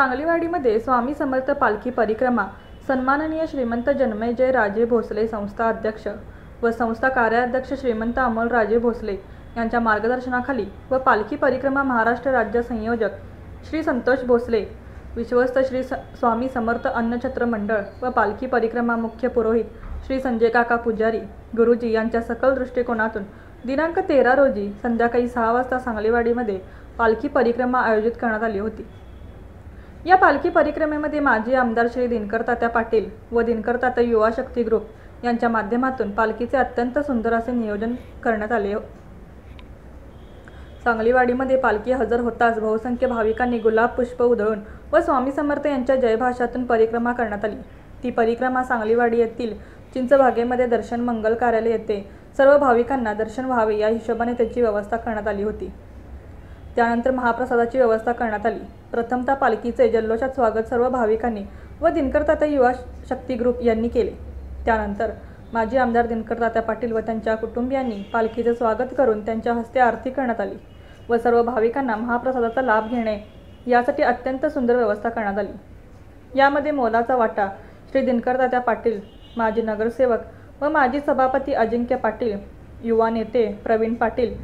सांगलीवाडीमध्ये स्वामी समर्थ पालखी परिक्रमा सन्माननीय श्रीमंत जन्मेजय राजे भोसले संस्था अध्यक्ष व संस्था कार्याध्यक्ष श्रीमंत अमोल राजे भोसले यांच्या मार्गदर्शनाखाली व पालखी परिक्रमा महाराष्ट्र राज्य संयोजक श्री संतोष भोसले, विश्वस्त श्री स्वामी समर्थ अन्नछत्र मंडळ व पालखी परिक्रमा मुख्य पुरोहित श्री संजय काका पुजारी गुरुजी यांच्या सकल दृष्टिकोनातून दिनांक 13 रोजी संध्याकाळी 6 वाजता सांगलीवाडीमध्ये पालखी परिक्रमा आयोजित करण्यात आली होती। या पालखी परिक्रमेमध्ये माजी आमदार श्री दिनकर तात्या पाटील व दिनकर तात्या युवा शक्ती ग्रुप यांच्या माध्यमातून पालखीचे अत्यंत सुंदर असे नियोजन करण्यात आले। सांगलीवाडीमध्ये पालखी हजर होताच बहुसंख्य भाविकांनी गुलाब पुष्प उधळून व स्वामी समर्थ यांच्या जयभाषातून परिक्रमा करण्यात आली। ती परिक्रमा सांगलीवाडी येथील चिंचबागेमध्ये दर्शन मंगल कार्यालय येथे सर्व भाविकांना दर्शन व्हावे या हिशोबाने त्याची व्यवस्था करण्यात आली होती। त्यानंतर महाप्रसादाची व्यवस्था करण्यात आली। प्रथमतः पालखीचे जल्लोषात स्वागत सर्व भाविकांनी व दिनकर तात्या युवा शक्ती ग्रुप यांनी केले। त्यानंतर माजी आमदार दिनकर तात्या पाटील व त्यांच्या कुटुंबियांनी पालखीचे स्वागत करून त्यांच्या हस्ते आरती करण्यात आली व सर्व भाविकांना महाप्रसादाचा लाभ घेणे यासाठी अत्यंत सुंदर व्यवस्था करण्यात आली। यामध्ये मोलाचा वाटा श्री दिनकर तात्या पाटील, माजी नगरसेवक व माजी सभापती अजिंक्य पाटील, युवा नेते प्रवीण पाटील,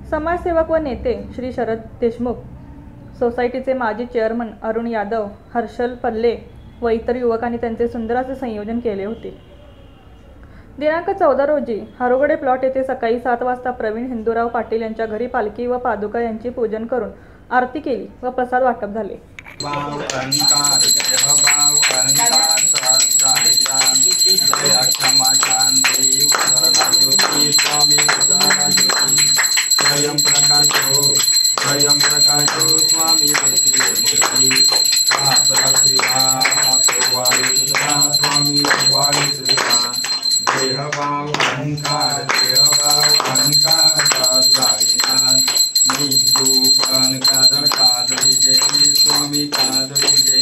समाजसेवक व नेते श्री शरद देशमुख, सोसायटीचे माजी चेअरमन अरुण यादव, हर्षल पल्ले व इतर युवकांनी त्यांचे सुंदर असे संयोजन केले होते। दिनांक 14 रोजी हारोगडे प्लॉट येथे सकाळी 7 वाजता प्रवीण हिंदूराव पाटील यांच्या घरी पालखी व पादुका यांची पूजन करून आरती केली व प्रसाद वाटप झाले। स्वयं प्रकाशो स्वामी स्वामी देहभाव अहंकार स्वामी कादरी जय स्वामी कादरी जय।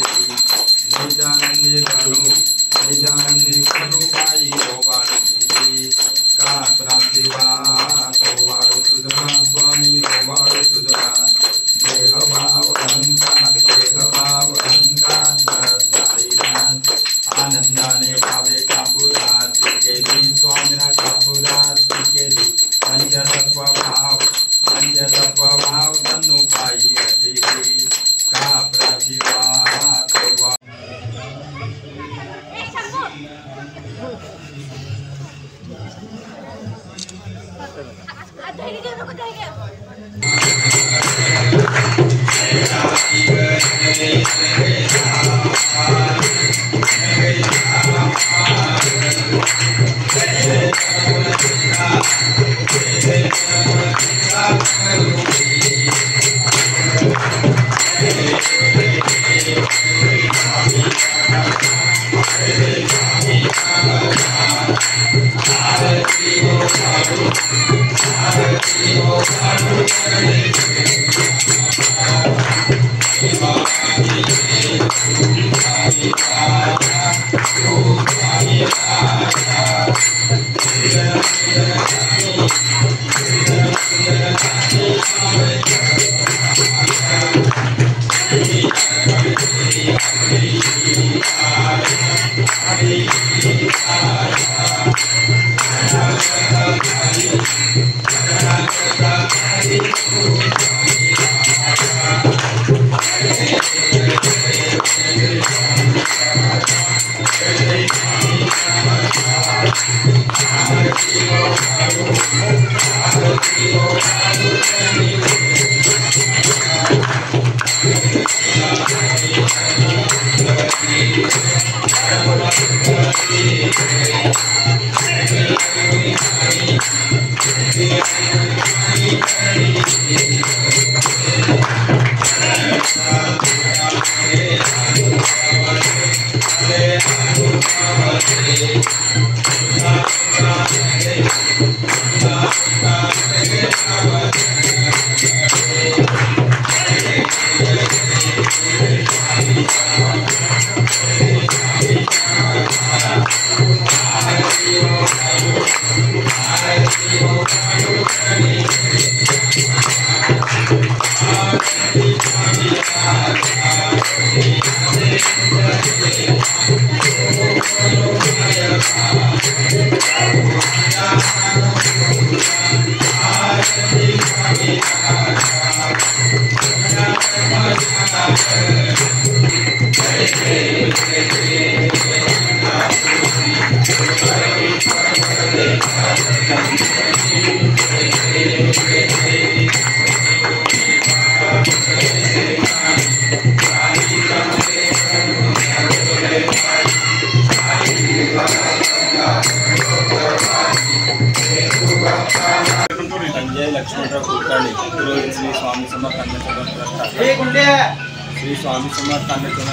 स्वामी समर्थ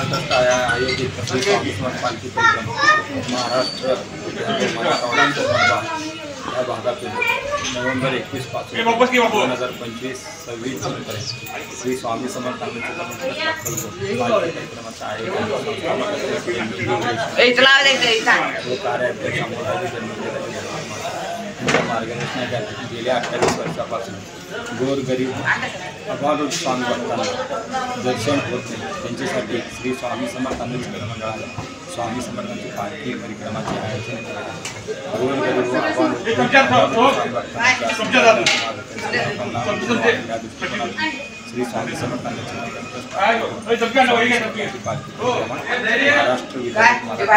ट्रस्ट आयोजित श्री स्वामी समर्थ पालखी परिक्रमा महाराष्ट्र मराठवाडा या भागातून नोव्हेंबर 21 पासून 2025 26 पर्यंत श्री स्वामी समर्थ पालखी परिक्रमाचं मार्गदर्शनासाठी गेल्या 28 वर्षापासून गोरगरीब अभावी स्वामी भक्तांना दर्शन होत नाही त्यांच्यासाठी श्री स्वामी समर्थ मंडळाला स्वामी समर्थांची पालखी परिक्रमाचे आयोजन केले. गोरगरीब व अभावी श्री स्वामी समर्थांची पालखी परिक्रमा महाराष्ट्र विदर्भ कोकण